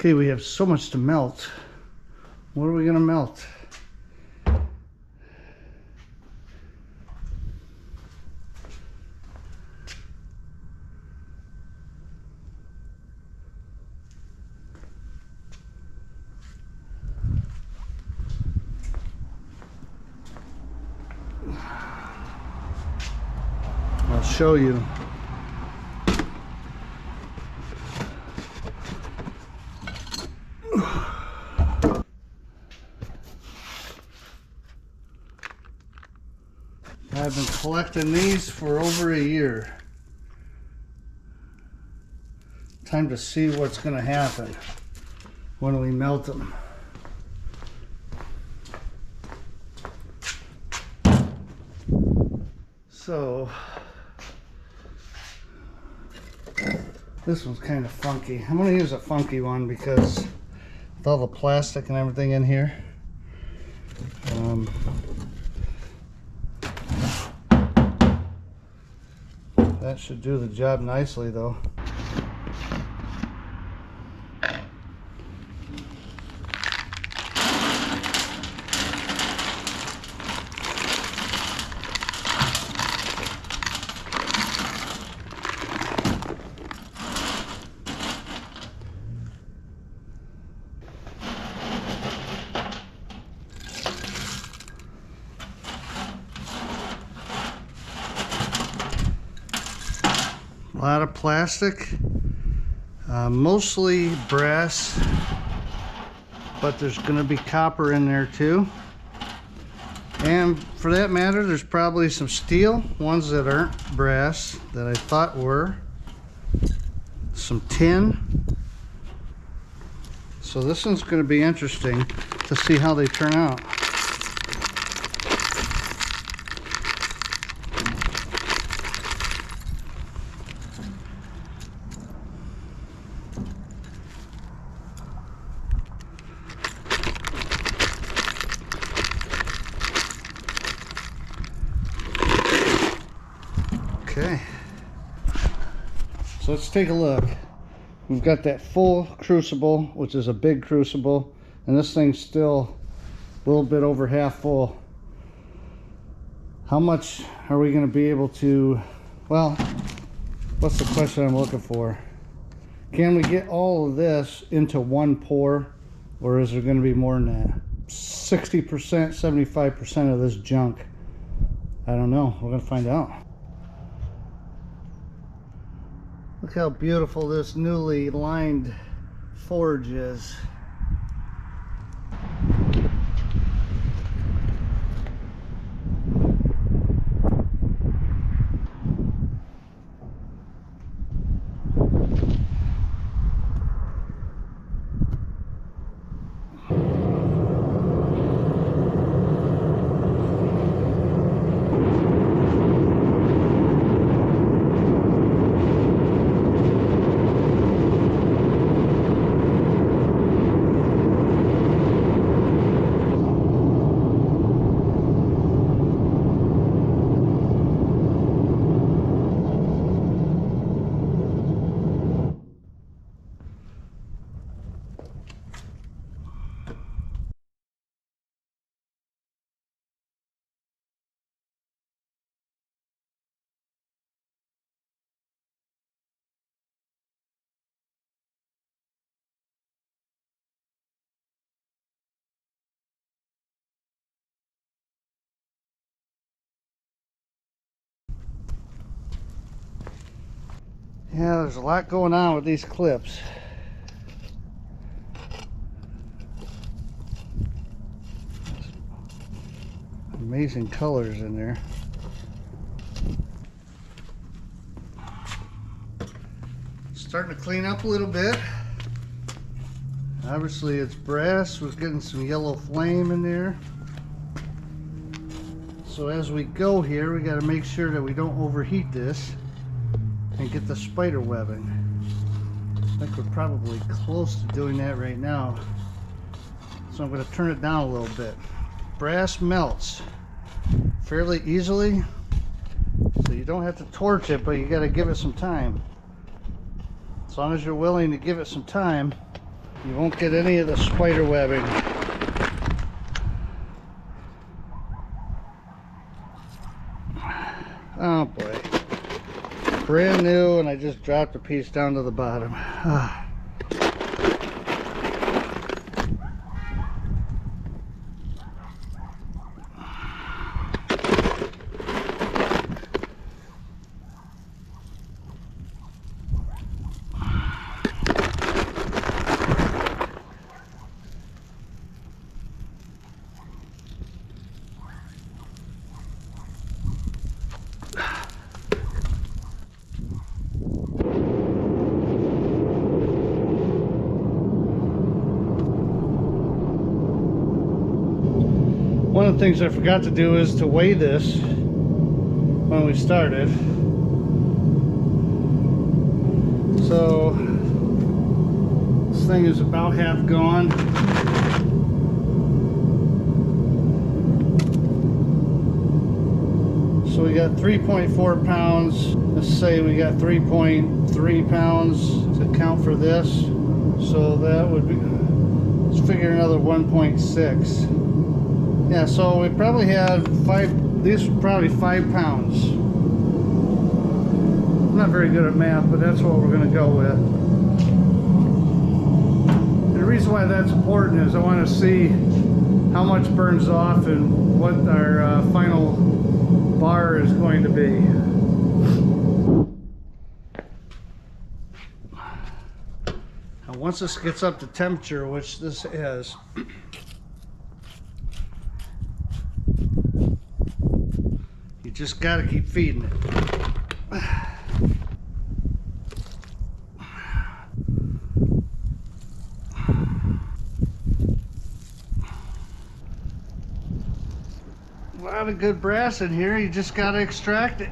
Okay, we have so much to melt. What are we gonna melt? I'll show you. I've been collecting these for over a year. Time to see what's going to happen when we melt them. So this one's kind of funky. I'm going to use a funky one because with all the plastic and everything in here, that should do the job nicely though. A lot of plastic, mostly brass, but there's going to be copper in there too. And for that matter, there's probably some steel, ones that aren't brass that I thought were. Some tin. So this one's going to be interesting to see how they turn out. Okay, so let's take a look. We've got that full crucible, which is a big crucible, and this thing's still a little bit over half full. How much are we going to be able to, well, what's the question I'm looking for? Can we get all of this into one pour, or is there going to be more than that? 60%, 75% of this junk? I don't know. We're going to find out. Look how beautiful this newly lined forge is. Yeah, there's a lot going on with these clips. Amazing colors in there. Starting to clean up a little bit. Obviously it's brass. We're getting some yellow flame in there. So as we go here, we got to make sure that we don't overheat this and get the spider webbing. I think we're probably close to doing that right now. So I'm going to turn it down a little bit. Brass melts fairly easily, so you don't have to torch it, but you got to give it some time. As long as you're willing to give it some time, You won't get any of the spider webbing. Oh boy. Brand new, and I just dropped a piece down to the bottom. One of the things I forgot to do is to weigh this when we started. So this thing is about half gone. So we got 3.4 pounds. Let's say we got 3.3 pounds to count for this. So that would be, let's figure another 1.6. Yeah, so we probably had these were probably 5 pounds. I'm not very good at math, but that's what we're going to go with. And the reason why that's important is I want to see how much burns off and what our final bar is going to be. Now once this gets up to temperature, which this is, you just got to keep feeding it. A lot of good brass in here, you just got to extract it.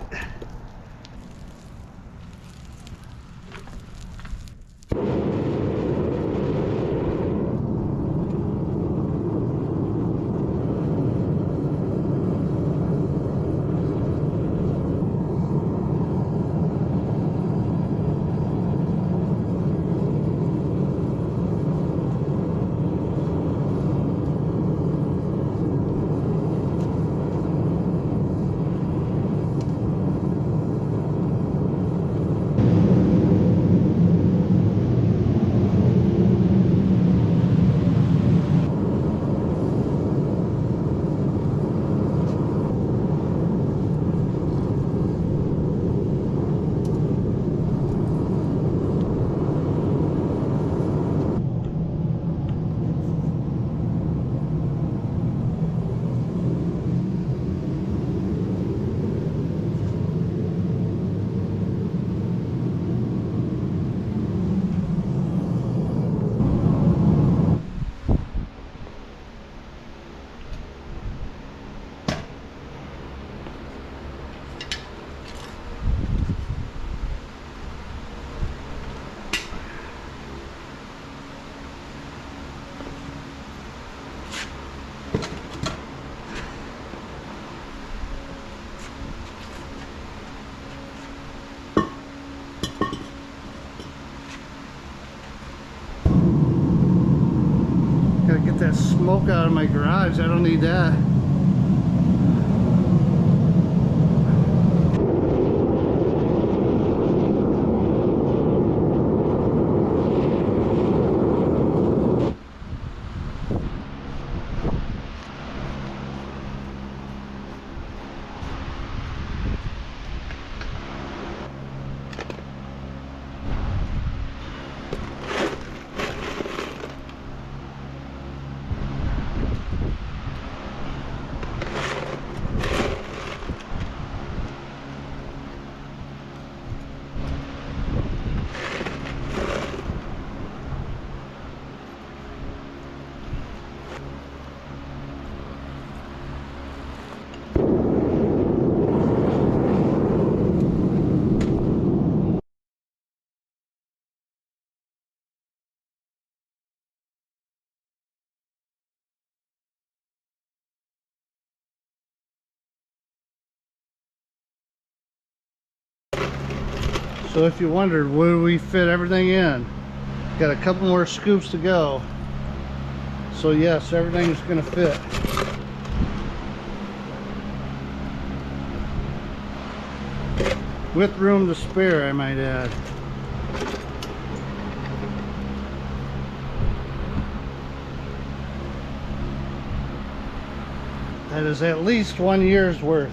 Gotta get that smoke out of my garage. I don't need that. So if you wondered, would we fit everything in? Got a couple more scoops to go. So yes, everything's gonna fit. With room to spare, I might add. That is at least 1 year's worth.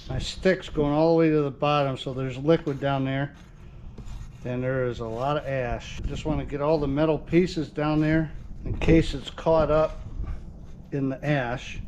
My stick's going all the way to the bottom, so there's liquid down there. And there is a lot of ash. Just want to get all the metal pieces down there in case it's caught up in the ash.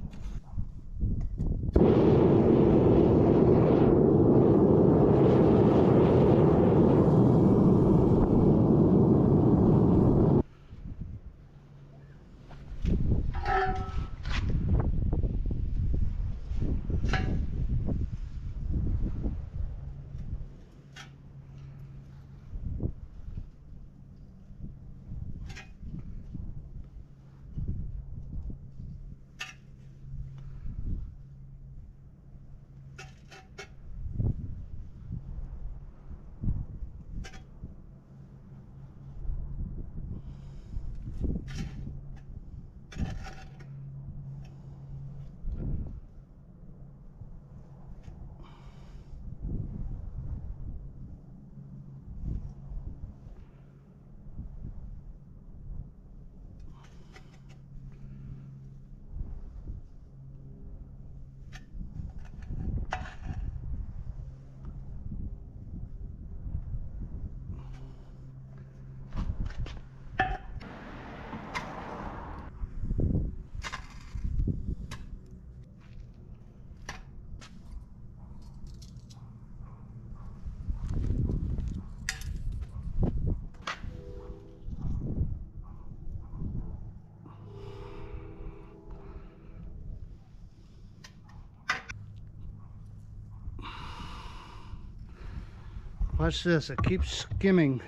Watch this, it keeps skimming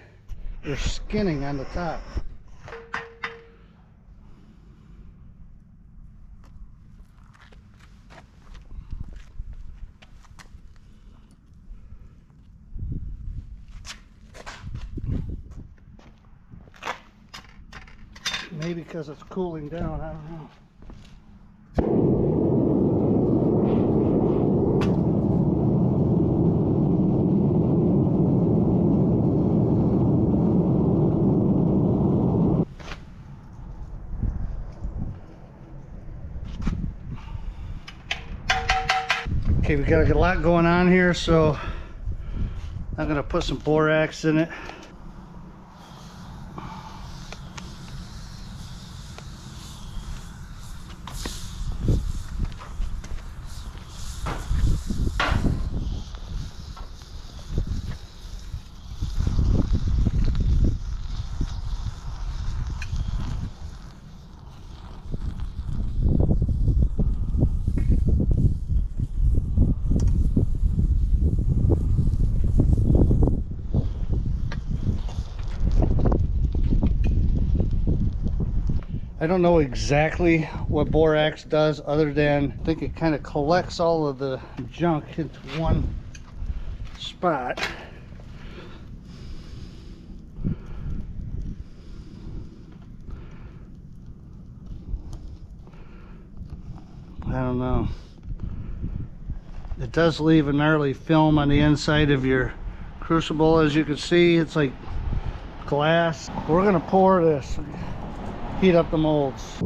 or skinning on the top. Maybe because it's cooling down, I don't know. Okay, we got a lot going on here, so I'm gonna put some borax in it. I don't know exactly what borax does, other than I think it kind of collects all of the junk into one spot. I don't know. It does leave a gnarly film on the inside of your crucible. As you can see, it's like glass. We're gonna pour this, heat up the molds.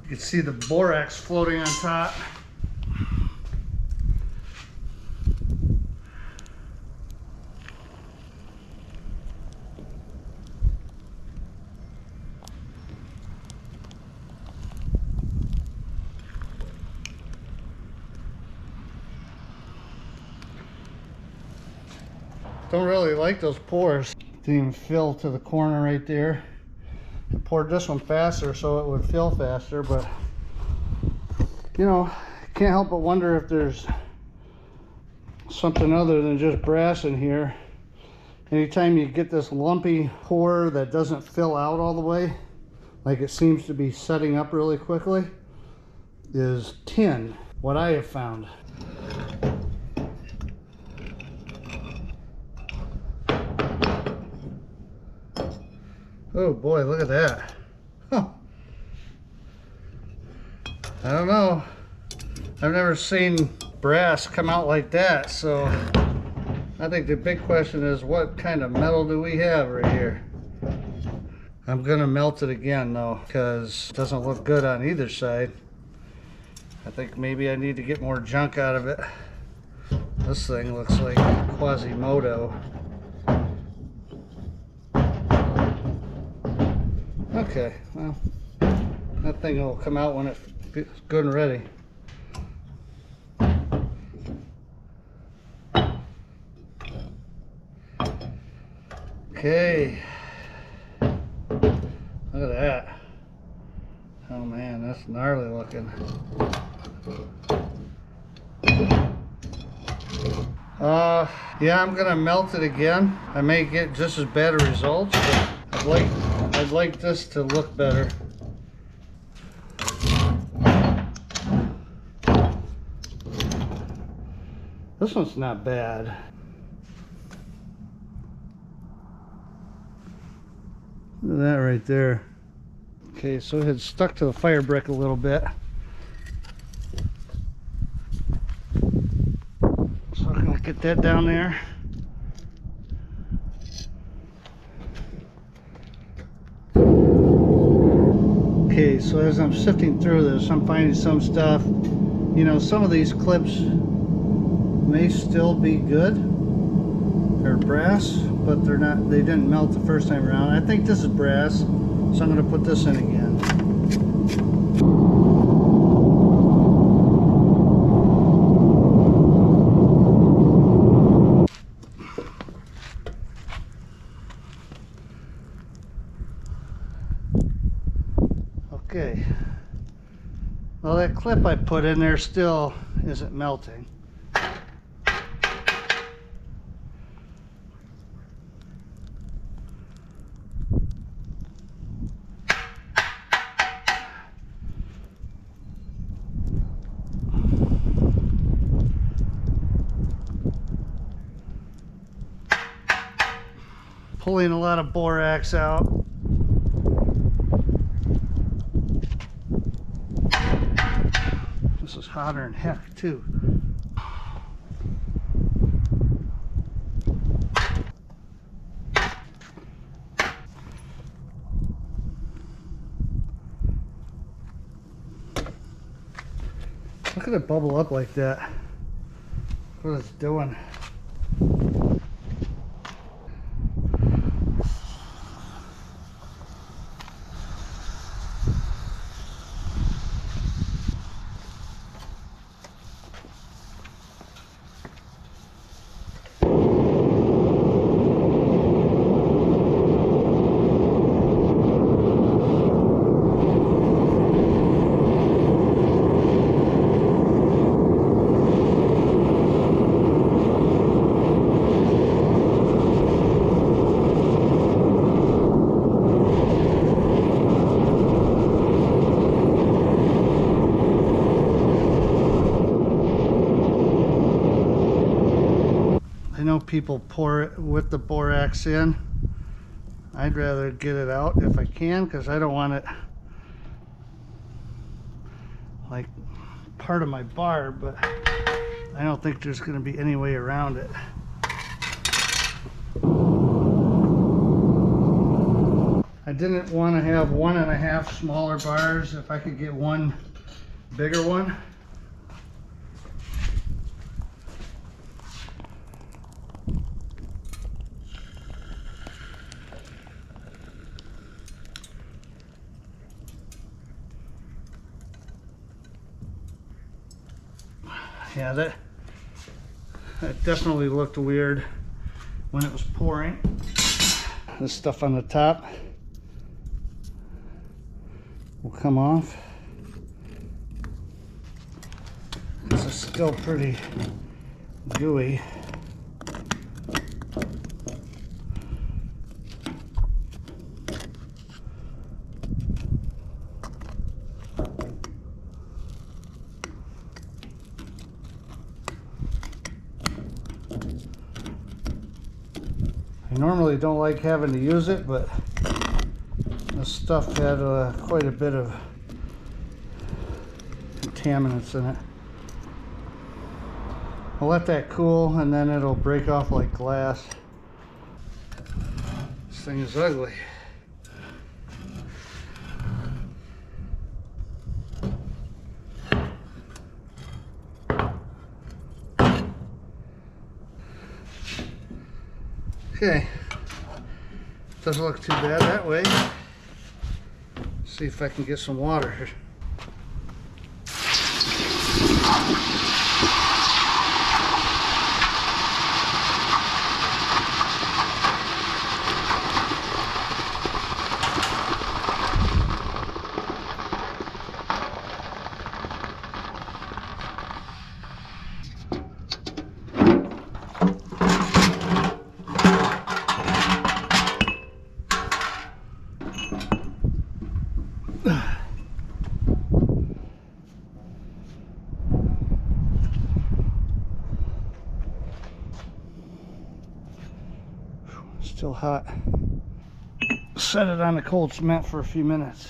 You can see the borax floating on top. Don't really like those pours. Didn't even fill to the corner right there. I poured this one faster so it would fill faster, but you know, can't help but wonder if there's something other than just brass in here. Anytime you get this lumpy pour that doesn't fill out all the way, like it seems to be setting up really quickly, is tin, what I have found. Oh boy, look at that. Huh. I don't know. I've never seen brass come out like that, so I think the big question is, what kind of metal do we have right here? I'm gonna melt it again though, because it doesn't look good on either side. I think maybe I need to get more junk out of it. This thing looks like Quasimodo. Okay, well, that thing will come out when it's good and ready. Okay, look at that. Oh man, that's gnarly looking. Yeah, I'm gonna melt it again. I may get just as bad a results, but I'd like this to look better. This one's not bad. Look at that right there. Okay, so it had stuck to the fire brick a little bit. So I'm gonna get that down there. Okay, so as I'm sifting through this, I'm finding some stuff. You know, some of these clips may still be good. They're brass, but they're not, they didn't melt the first time around. I think this is brass, so I'm going to put this in again. Okay. Well, that clip I put in there still isn't melting. Pulling a lot of borax out. This is hotter than heck too. Look at it bubble up like that. What it's doing. I know people pour it with the borax in. I'd rather get it out if I can, because I don't want it like part of my bar, but I don't think there's going to be any way around it. I didn't want to have 1.5 smaller bars. If I could get one bigger one. Yeah, that definitely looked weird. when it was pouring. This stuff on the top will come off. This is still pretty gooey. I normally don't like having to use it, but this stuff had quite a bit of contaminants in it. I'll let that cool and then it'll break off like glass. This thing is ugly. Okay, doesn't look too bad that way. See if I can get some water here. Still hot. Set it on the cold cement for a few minutes.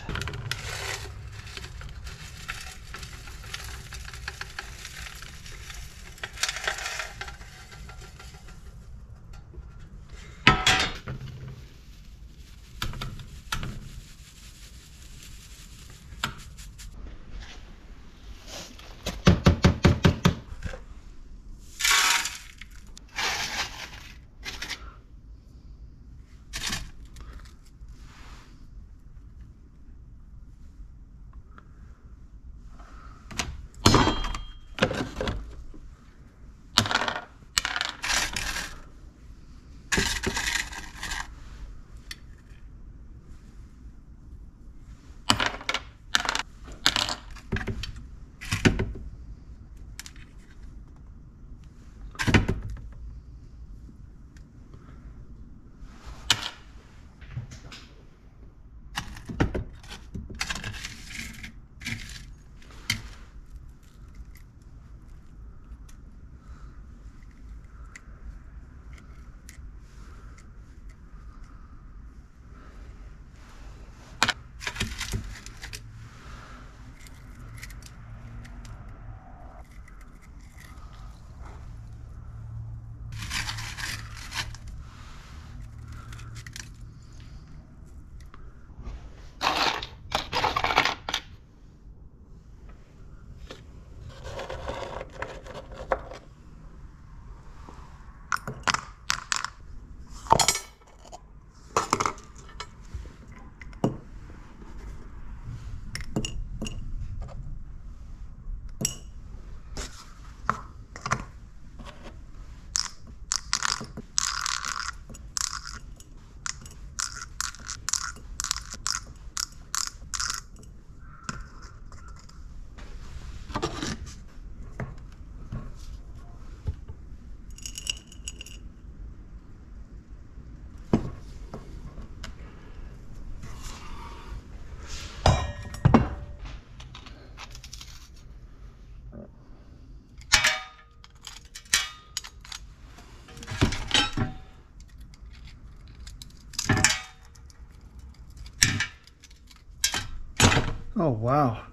Oh, wow.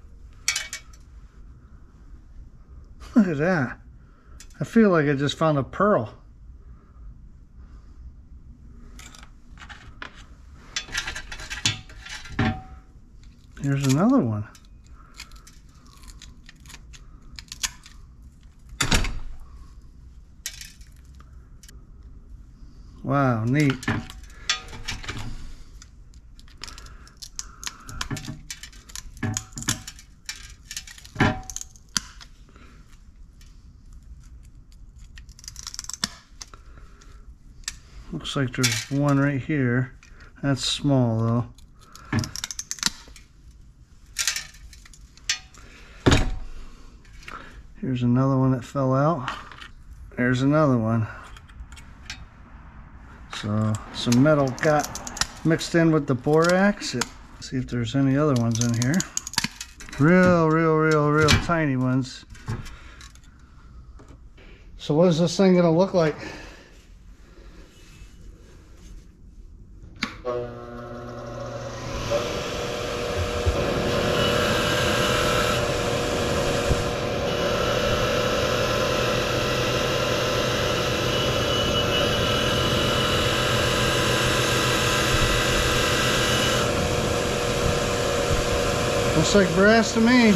Look at that. I feel like I just found a pearl. Here's another one. Wow, neat. Looks like there's one right here. That's small though. Here's another one that fell out. There's another one. So some metal got mixed in with the borax. See if there's any other ones in here. Real tiny ones. So what is this thing gonna look like? Looks like brass to me.